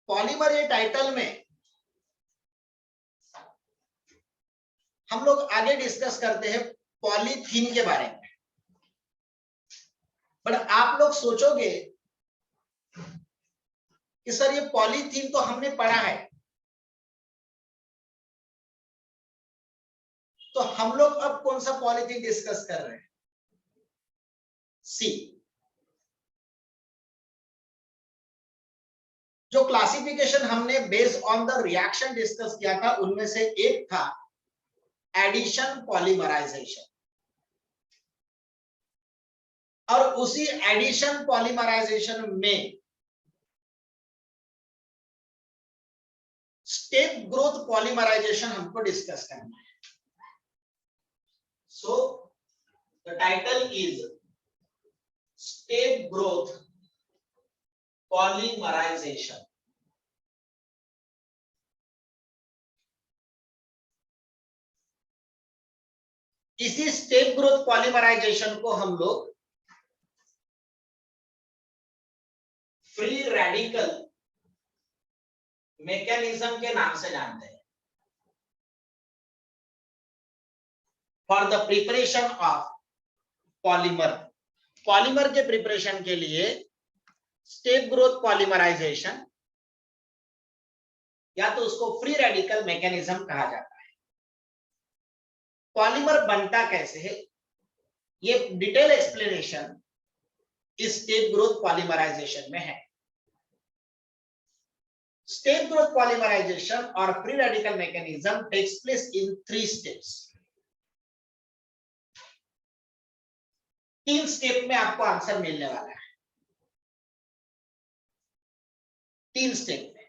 Polymer ये title में हम लोग आगे डिस्कस करते हैं पॉलीथीन के बारे में, बट आप लोग सोचोगे कि सर ये पॉलीथीन तो हमने पढ़ा है, तो हम लोग अब कौन सा पॉलीथीन डिस्कस कर रहे हैं? सी। जो क्लासिफिकेशन हमने based on the reaction discuss किया था उनमें से एक था एडिशन पॉलीमराइजेशन, और उसी एडिशन पॉलीमराइजेशन में स्टेप ग्रोथ पॉलीमराइजेशन हमको डिस्कस करना है। So the title is step growth polymerization. इसी स्टेप ग्रोथ पॉलीमराइजेशन को हम लोग फ्री रेडिकल मैकेनिज्म के नाम से जानते हैं। For the preparation of polymer, polymer के प्रिपरेशन के लिए स्टेप ग्रोथ पॉलीमराइजेशन या तो उसको फ्री रेडिकल मैकेनिज्म कहा जाता है। पॉलीमर बनता कैसे है, ये डिटेल एक्सप्लेनेशन इस स्टेप ग्रोथ पॉलीमराइजेशन में है। Step growth polymerization or free radical mechanism takes place in 3 steps. 3 step में आपको आंसर मिलने वाला है। 3 स्टेप में,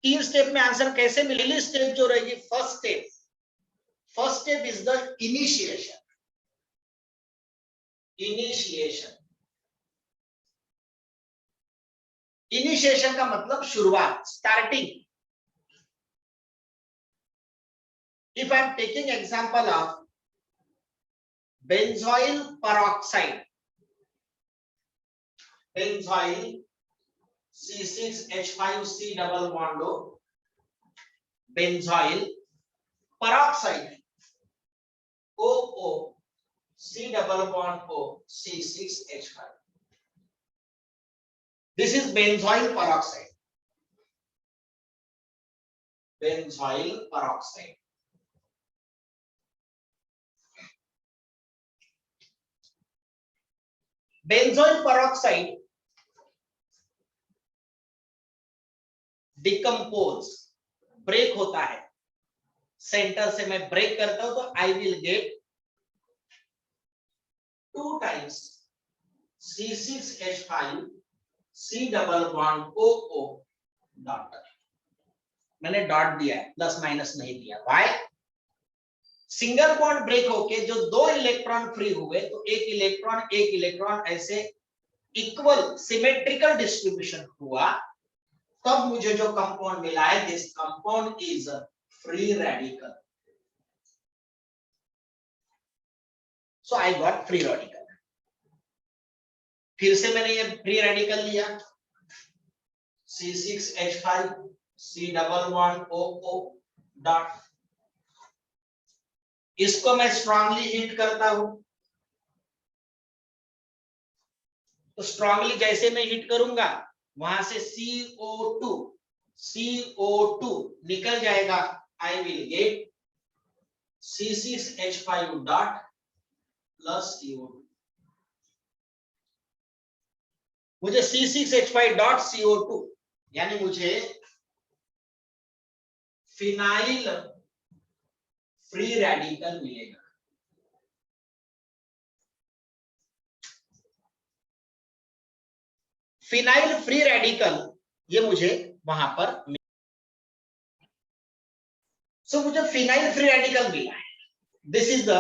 3 स्टेप में आंसर कैसे मिलेगी? स्टेप जो रहेगी first step is the initiation. Initiation का मतलब शुरुआत, starting. If I am taking example of benzoyl peroxide, benzoyl C6H5C double bond O, benzoyl peroxide OO C double bond O C6H5। This is benzoyl peroxide. Benzoyl peroxide. Benzoyl peroxide decompose, break होता है। Centre से मैं break करता हूं तो I will get 2 times C6H5 C double bond OO dot. मैंने dot दिया है, प्लस माइनस नहीं दिया। व्हाई? सिंगल बॉन्ड ब्रेक होके जो 2 इलेक्ट्रॉन फ्री हुए तो एक इलेक्ट्रॉन ऐसे इक्वल सिमेट्रिकल डिस्ट्रीब्यूशन हुआ, तब मुझे जो कंपाउंड मिला है, this compound is free radical. So I got free radical. फिर से मैंने ये फ्री रेडिकल लिया, C6H5 C double bond OO dot. इसको मैं स्ट्रांगली हिट करता हूं, तो स्ट्रांगली जैसे मैं हिट करूंगा वहां से CO2 निकल जाएगा। आई will gate C6H5 dot plus CO2। मुझे C6H5 डॉट CO2 यानी मुझे फिनाइल फ्री रेडिकल मिलेगा। फिनाइल फ्री रेडिकल ये मुझे वहां पर मुझे फिनाइल फ्री रेडिकल मिला है। This is the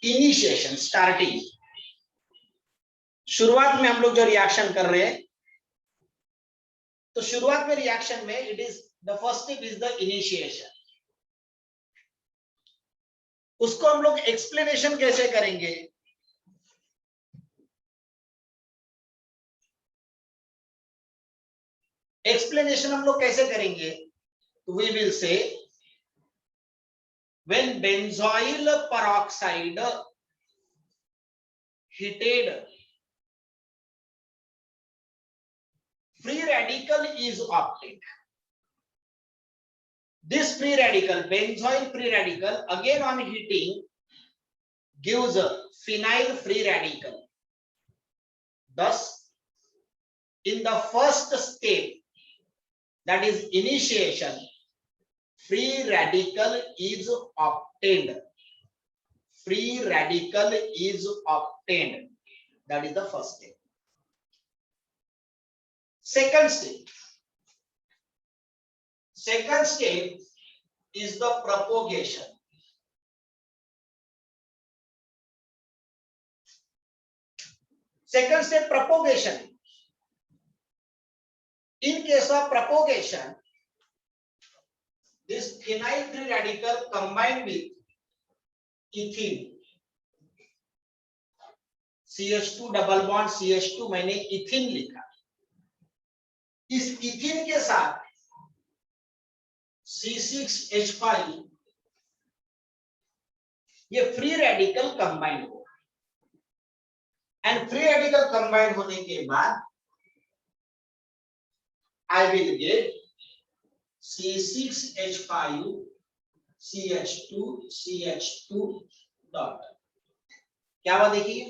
initiation, starting. शुरुआत में हम लोग जो रिएक्शन कर रहे हैं, तो शुरुआत में रिएक्शन में it is the first step is the initiation. उसको हम लोग एक्सप्लेनेशन कैसे करेंगे? एक्सप्लेनेशन हम लोग कैसे करेंगे? We will say when benzoyl peroxide heated, free radical is obtained. This free radical, benzoyl free radical, again on heating gives a phenyl free radical. Thus, in the first step, that is initiation, free radical is obtained. Free radical is obtained. That is the first step. Second step. Second step is the propagation. Second step, propagation. In case of propagation, this phenyl free radical combined with ethene, CH2 double bond CH2 मैंने इथिन लिखा, इस इथिन के साथ C6H5 ये free radical combine होगा, and free radical combine होने के बाद I will get C6H5 CH2 CH2 dot. क्या हुआ देखिए,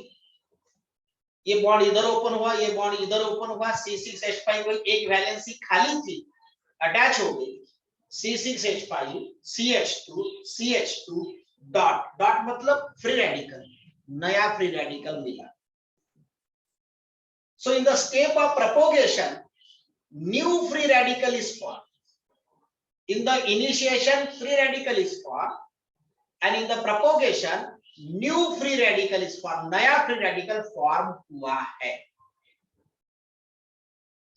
ये बॉन्ड इधर ओपन हुआ, ये बॉन्ड इधर ओपन हुआ, C6H5 को एक वैलेंसी खाली थी, अटैच हो गई, C6H5 CH2 CH2 dot. Dot मतलब फ्री रेडिकल, नया फ्री रेडिकल मिला। So in the step of propagation, new free radical is formed. In the initiation, free radical is formed, and in the propagation, new free radical is formed. नया free radical form हुआ है।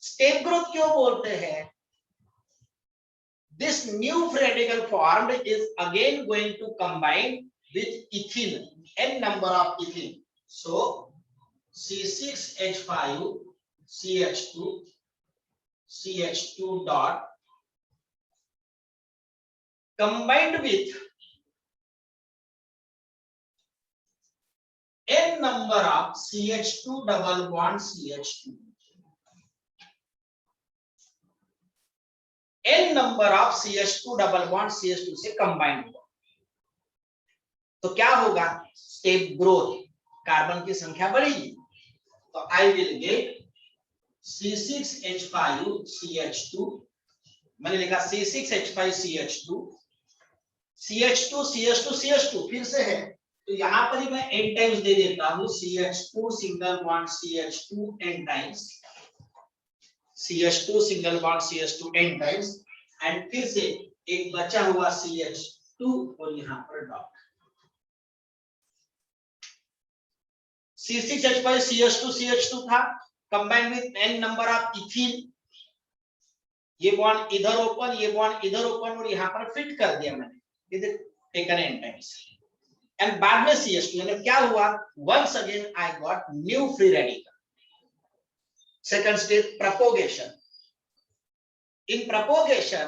Step growth क्यों बोलते हैं? This new free radical formed is again going to combine with ethene, n number of ethene. So C6H5 CH2 CH2 dot combined with n number of CH2 double bond CH2, n number of CH2 double bond CH2 से combined हुआ, तो क्या होगा? Step growth, carbon की संख्या बढ़ेगी, तो I will get C6H5 CH2, मैंने लिखा C6H5 CH2 CH2 CH2 CH2 फिर से है, तो यहां पर ही मैं n टाइम्स दे देता हूं, CH2 single bond CH2 n times, CH2 single bond CH2 n times, and फिर से एक बचा हुआ CH2 और यहां पर डॉट। C6H5 CH2 CH2 था, combined with n number of ethene, ये बॉन्ड इधर ओपन, ये बॉन्ड इधर ओपन, और यहां पर फिट कर दिया मैंने, इधर टेकन n टाइम्स, एंड बाद में CH2, यानी क्या हुआ? Once again I got new free radical. Second step, propagation. In propagation,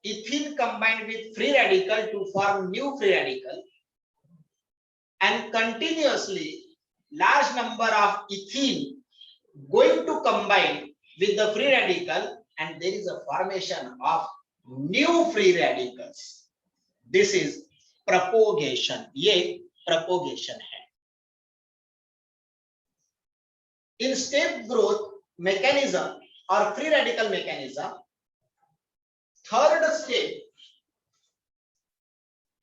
ethene combined with free radical to form new free radical, and continuously large number of ethene going to combine with the free radical, and there is a formation of new free radicals. This is propagation. ये propagation है। In step growth mechanism or free radical mechanism, third step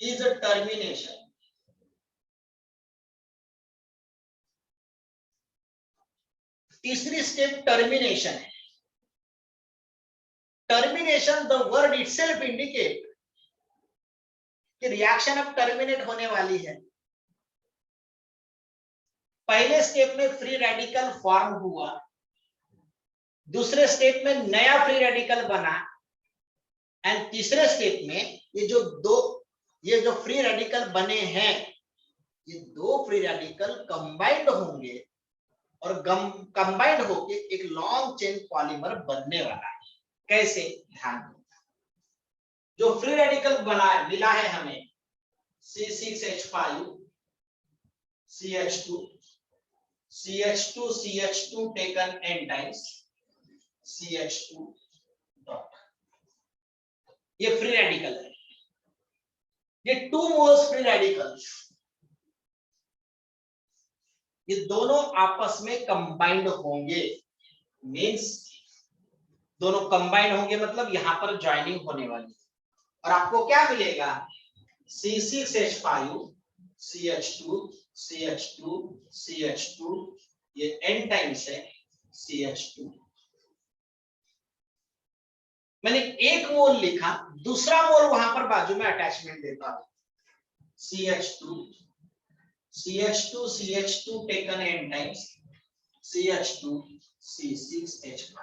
is a termination. तीसरी step termination है। Termination, the word itself indicate कि reaction अब terminate होने वाली है। पहले स्टेप में फ्री रेडिकल फॉर्म हुआ, दूसरे स्टेप में नया फ्री रेडिकल बना, एंड तीसरे स्टेप में ये जो फ्री रेडिकल बने हैं, ये दो फ्री रेडिकल कंबाइंड होंगे और कंबाइंड होके एक लॉन्ग चेन पॉलीमर बनने वाला है। कैसे, ध्यान दो। जो फ्री रेडिकल बना मिला है हमें C6H5 CH2 CH2 CH2 taken n times CH2 dot, ये फ्री रेडिकल है। ये 2 मोल्स फ्री रेडिकल्स, ये दोनों आपस में कंबाइंड होंगे, मींस दोनों कंबाइंड होंगे मतलब यहां पर ज्वाइनिंग होने वाली है। और आपको क्या मिलेगा, C6H5 CH2 CH2 CH2, ये n टाइम्स है CH2। मैंने एक मोल लिखा, दूसरा मोल वहां पर बाजू में अटैचमेंट देता हूं, CH2 CH2 CH2 taken n times CH2 C6H5।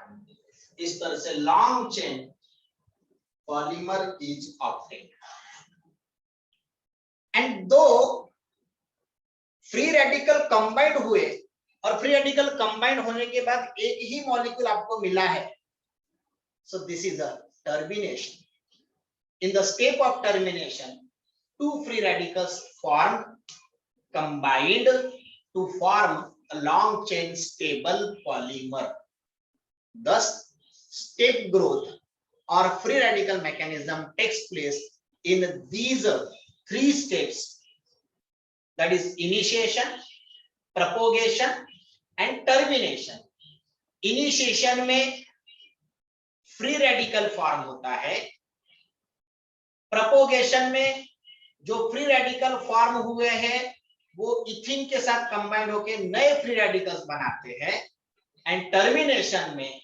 इस तरह से long chain polymer is obtained. And दो फ्री रेडिकल कंबाइंड हुए, और फ्री रेडिकल कंबाइंड होने के बाद एक ही मॉलिक्यूल आपको मिला है, so this is a termination. In the step of termination, two free radicals form, combined to form a long chain stable polymer. Thus step growth or free radical mechanism takes place in these 3 steps, that is initiation, propagation and termination. Initiation में free radical form होता है, propagation में जो free radical form हुए हैं वो इथिन के साथ कंबाइंड होकर नए फ्री रेडिकल्स बनाते हैं, एंड टर्मिनेशन में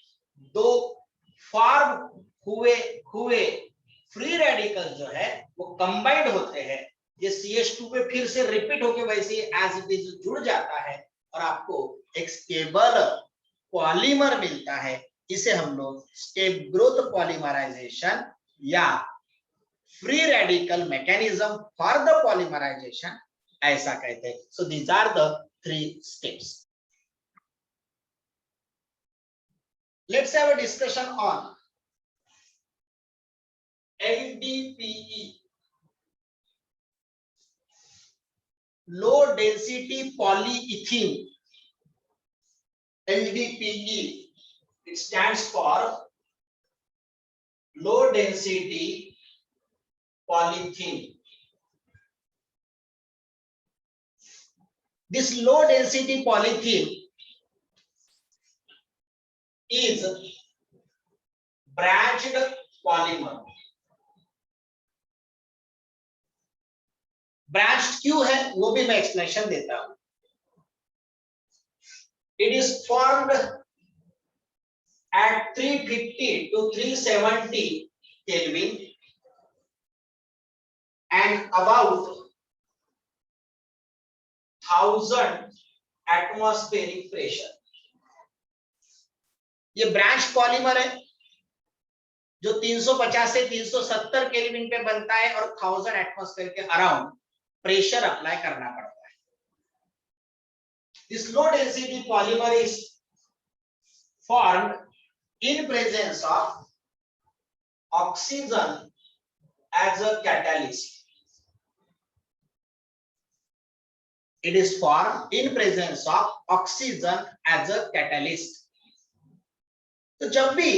दो फॉर्म हुए फ्री रेडिकल जो है वो कंबाइंड होते हैं, ये CH2 पे फिर से रिपीट होके वैसे ही एज इट इज जुड़ जाता है और आपको एक स्टेबल पॉलीमर मिलता है। इसे हम लोग स्टेप ग्रोथ पॉलीमराइजेशन या free radical mechanism for the polymerization ऐसा कहते हैं। So these are the 3 steps. Let's have a discussion on LDPE, low density polyethylene. LDPE, it stands for low density polythene. This low density polythene is branched polymer. Branched क्यों है वो भी मैं explanation देता हूं। It is formed at 350 to 370 Kelvin and about 1000 atmospheric pressure. ये branch polymer है जो 350 से 370 केल्विन पे बनता है और 1000 एटमॉस्फेयर के अराउंड प्रेशर अप्लाई करना पड़ता है। This low density polymer is formed in presence of oxygen as a catalyst. It is formed in presence of oxygen as a catalyst. तो जब भी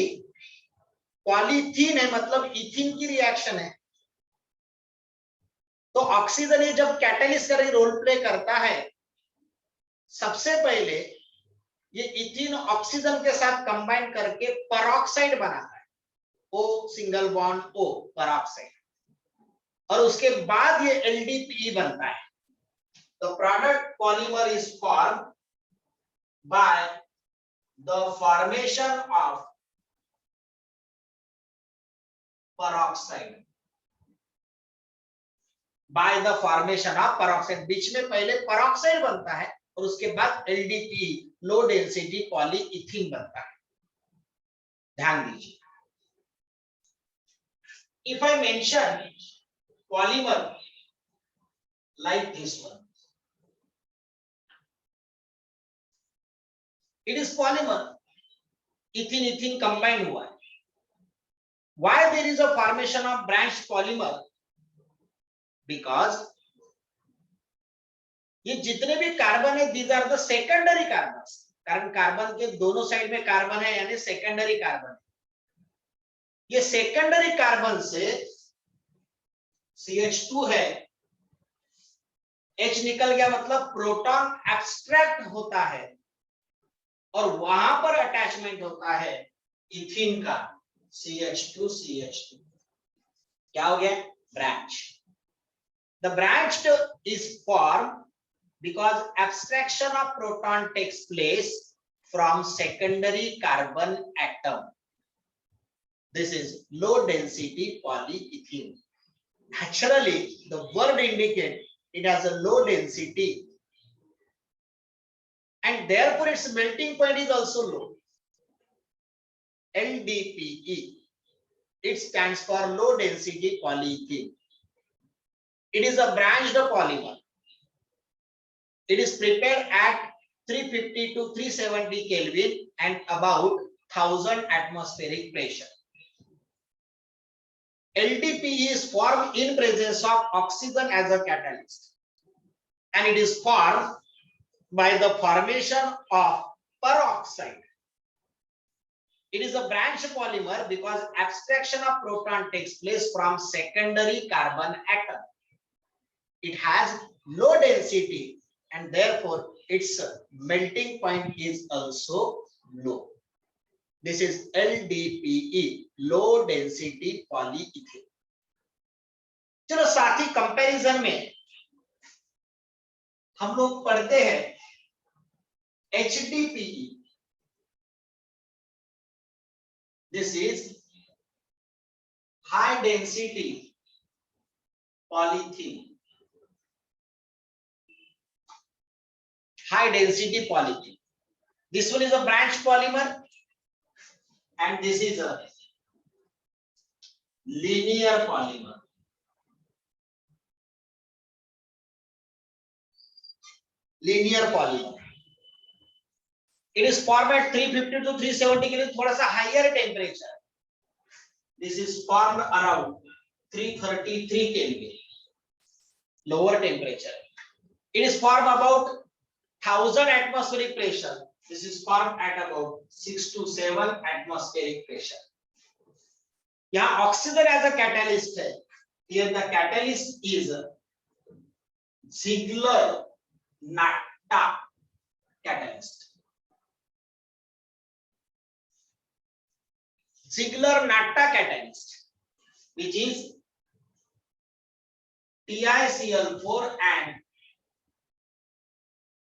पॉलीथीन है मतलब इथिन की रिएक्शन है, तो ऑक्सीजन ये जब कैटलिस्ट का रोल प्ले करता है, सबसे पहले ये इथिन ऑक्सीजन के साथ कंबाइन करके पेरोक्साइड बनाता है, O single bond O peroxide, और उसके बाद ये LDPE बनता है। The product polymer is formed by the formation of peroxide. By the formation of peroxide, बीच में पहले पेरोक्साइड बनता है और उसके बाद LDPE लो डेंसिटी पॉलीइथीन बनता है। ध्यान दीजिए, if I mention polymer like this one, it is polymer, इथिन इथिन combine हुआ है. Why there is a formation of branched polymer? Because ये जितने भी कार्बन है these are the secondary carbons. कारण कार्बन के दोनों साइड में कार्बन है यानी सेकेंडरी कार्बन. ये सेकेंडरी कार्बन से CH2 है, H निकल गया मतलब प्रोटॉन एब्स्ट्रैक्ट होता है और वहां पर अटैचमेंट होता है इथिन का CH2 CH2. क्या हो गया? Branch. The branched is formed because abstraction of proton takes place from secondary carbon atom. This is low density polyethylene. Naturally, the word indicates it has a low density and therefore its melting point is also low. LDPE. It stands for low density polyethylene. It is a branched polymer. It is prepared at 350 to 370 Kelvin and about 1000 atmospheric pressure. LDPE is formed in presence of oxygen as a catalyst, and it is formed by the formation of peroxide. It is a branched polymer because abstraction of proton takes place from secondary carbon atom. It has low density and therefore its melting point is also low. This is LDPE, low density polyethylene. चलो साथी comparison में हम लोग पढ़ते हैं HDPE. This is high density polyethylene. High density polyethylene. This one is a branched polymer and this is a linear polymer. Linear polymer. It is formed at 350 to 370 के लिए थोड़ा सा higher temperature. This is formed around 333 Kelvin. Lower temperature. It is formed about 1000 atmospheric pressure. This is formed at about 6 to 7 atmospheric pressure. यहाँ oxygen as a catalyst है. Here the catalyst is Ziegler-Natta catalyst. Ziegler-Natta catalyst, which is TiCl4 and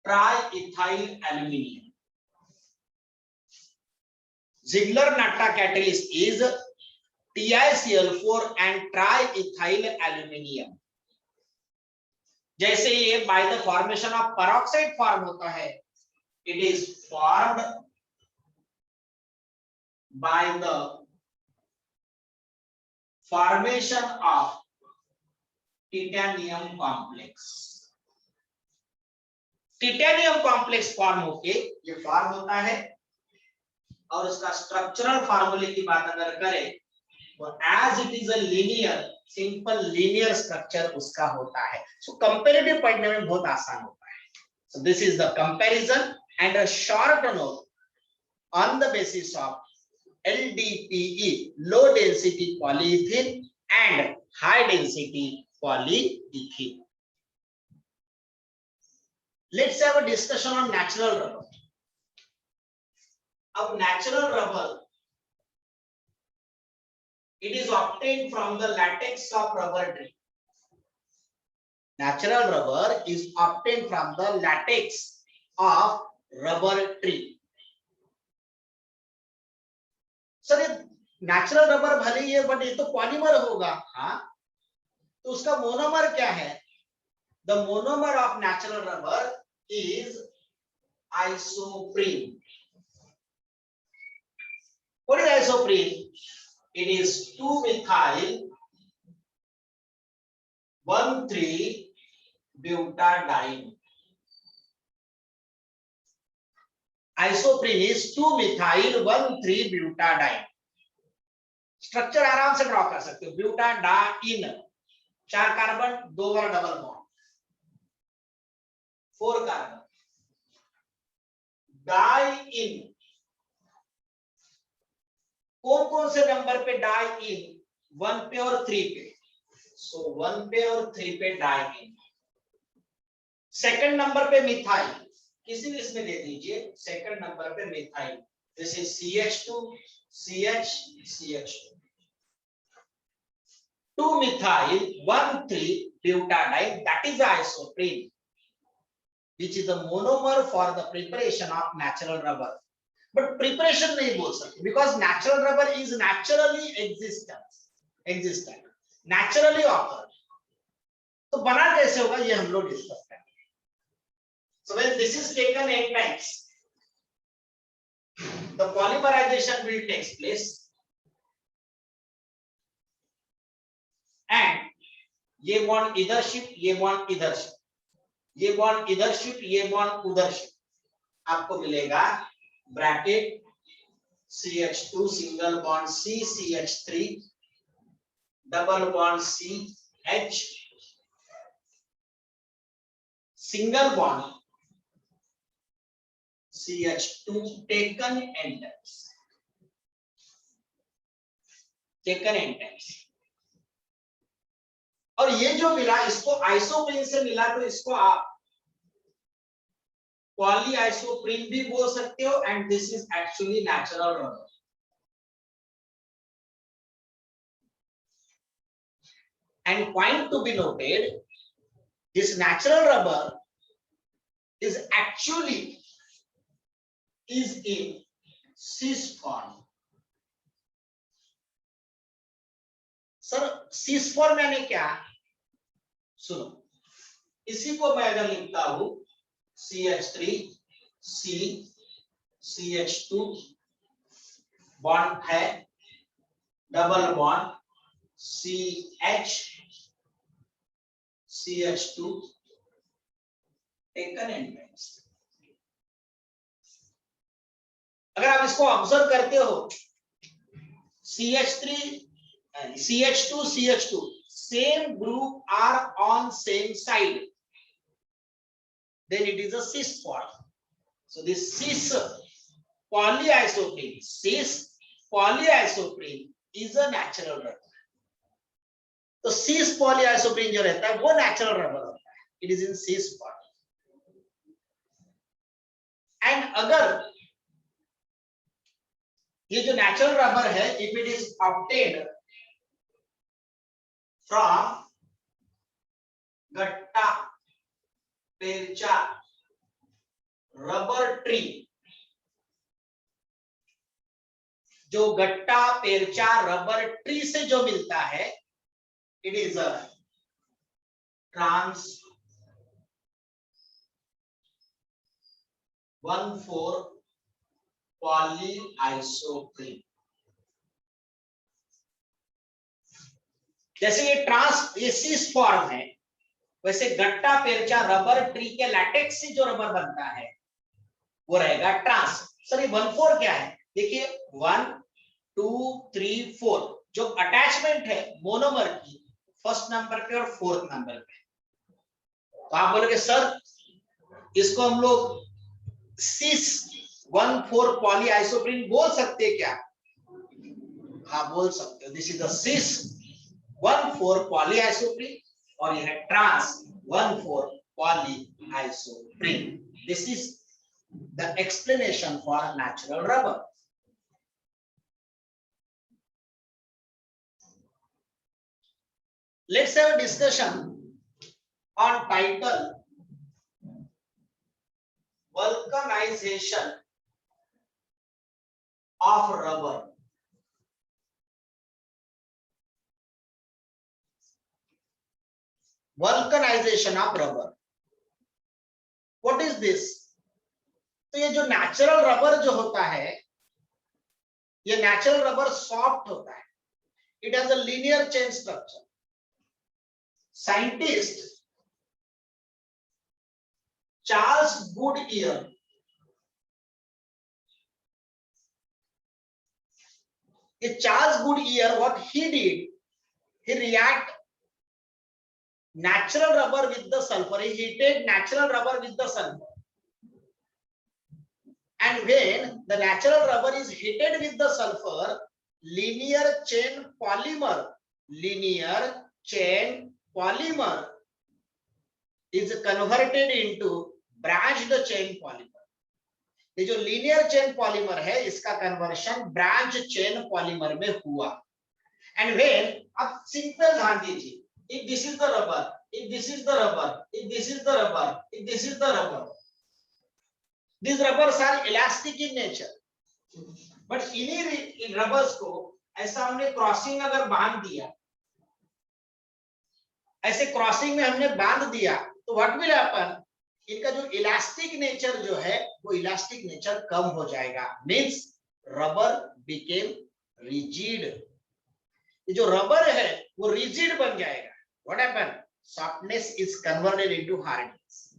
triethyl aluminium. Ziegler-Natta catalyst is TiCl4 and triethyl aluminium. जैसे ये by the formation of peroxide form होता है, it is formed by the formation of titanium complex. Titanium complex form होके ये form होता है और उसका स्ट्रक्चरल फार्मूले की बात अगर करें तो as it is a linear, simple linear structure उसका होता है. So comparative पढ़ने में बहुत आसान होता है. So this is the comparison and a short note on the basis of LDPE, low density polyethylene and high density polyethylene. Let's have a discussion on natural rubber. Of natural rubber, it is obtained from the latex of rubber tree. Natural rubber is obtained from the latex of rubber tree. Sir natural rubber भले ही है but ये तो polymer होगा. हाँ, तो उसका monomer क्या है? The monomer of natural rubber is isoprene. What is isoprene? It is 2-methyl-1,3-butadiene. Isoprene is 2-methyl-1,3-butadiene। Structure आराम से ड्रॉ कर सकते हो। ब्यूटाडाइन 4 कार्बन 2 बार डबल बॉन्ड, 4 कार्बन। डाइन कौन कौन से नंबर पे डाइन? 1 पे और 3 पे। सो 1 पे और 3 पे डाइन। सेकंड नंबर पे मिथाइल, किसी भी इसमें दे दीजिए। सेकंड नंबर पे methyl, this is CH2 CH CH2। 2-methyl-1,3-butadiene, that is the isoprene, which is the monomer for the preparation of natural rubber. But preparation नहीं बोल सकते, because natural rubber is naturally existent, naturally occurred। तो बना कैसे होगा ये हम लोग डिस्कस करेंगे। So when this is taken 8 times, the polymerization will take place, and ये बॉन्ड इधर शिफ्ट, ये बॉन्ड इधर शिफ्ट, ये बॉन्ड इधर शिफ्ट, ये बॉन्ड उधर शिफ्ट। आपको मिलेगा bracket CH2 single bond C CH3 double bond CH single bond CH2 taken n times। और ये जो मिला इसको आइसोप्रीन से मिला, तो इसको आप पॉली आइसोप्रीन भी बोल सकते हो, and this is actually natural rubber. And point to be noted, this natural rubber is actually is in cis form। Sir cis form यानी क्या? सुनो, इसी को मैं अगर लिखता हूं CH3 C CH2 बॉन्ड है, double bond CH CH2 taken and times. अगर आप इसको ऑब्जर्व करते हो, CH3 CH2 CH2 same group are on same side, then it is a cis form। So this cis polyisoprene is a natural rubber। तो cis polyisoprene जो रहता है वो नेचुरल रबर होता है, it is in cis form। And अगर ये जो नेचुरल रबर है, if it is obtained from gutta percha rubber tree, जो गट्टा पेरचा रबर ट्री से जो मिलता है, it is a trans 1,4 polyisoprene. जैसे ये सिस फॉर्म है, वैसे गट्टा पेरचा रबर ट्री के लैटेक्स से जो रबर बनता है वो रहेगा ट्रांस। सर ये 1,4 क्या है? देखिए 1 2 3 4 जो अटैचमेंट है मोनोमर की, फर्स्ट नंबर पे और फोर्थ नंबर पे। तो आप बोलोगे सर इसको हम लोग सिस 1,4 पॉलीआइसोप्रीन बोल सकते क्या? हाँ बोल सकते हो। This is the cis 1,4 polyisoprene और यह है trans 1,4 polyisoprene. This is the explanation for natural rubber. Let's have a discussion on title vulcanization of rubber। vulcanization of rubber, what is this? तो ये जो नेचुरल रबर जो होता है, ये नेचुरल रबर सॉफ्ट होता है, it has a linear chain structure. Scientist Charles Goodyear Charles Goodyear, what he did, he react natural rubber with the sulfur. He heated natural rubber with the sulfur. And when the natural rubber is heated with the sulfur, linear chain polymer is converted into branched chain polymer. ये जो linear chain polymer है इसका conversion branch chain polymer में हुआ. And when, अब simple ध्यान दीजिए, if this is the rubber, if this is the rubber, if this is the rubber, if this is the rubber, these rubbers are elastic in nature, but इन्हीं rubbers को ऐसा हमने crossing अगर बांध दिया, ऐसे क्रॉसिंग में हमने बांध दिया, तो व्हाट विल हैपन, इनका जो इलास्टिक नेचर जो है वो इलास्टिक नेचर कम हो जाएगा. Means rubber became rigid. ये जो रबर है वो रिजिड बन जाएगा. What happen, softness is converted into hardness.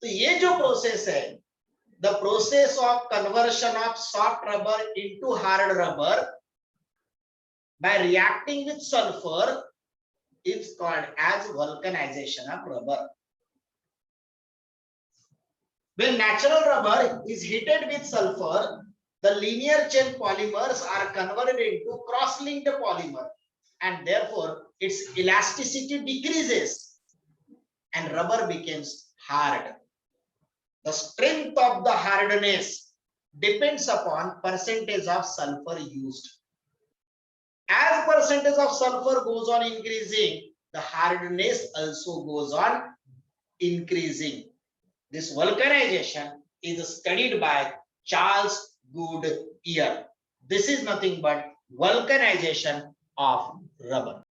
तो ये जो प्रोसेस है, the process of conversion of soft rubber into hard rubber by reacting with sulphur is called as vulcanization of rubber. When natural rubber is heated with sulfur, the linear chain polymers are converted into cross-linked polymer, and therefore its elasticity decreases and rubber becomes hard. The strength of the hardness depends upon percentage of sulfur used. As percentage of sulfur goes on increasing, the hardness also goes on increasing. This vulcanization is studied by Charles Goodyear. This is nothing but vulcanization of rubber.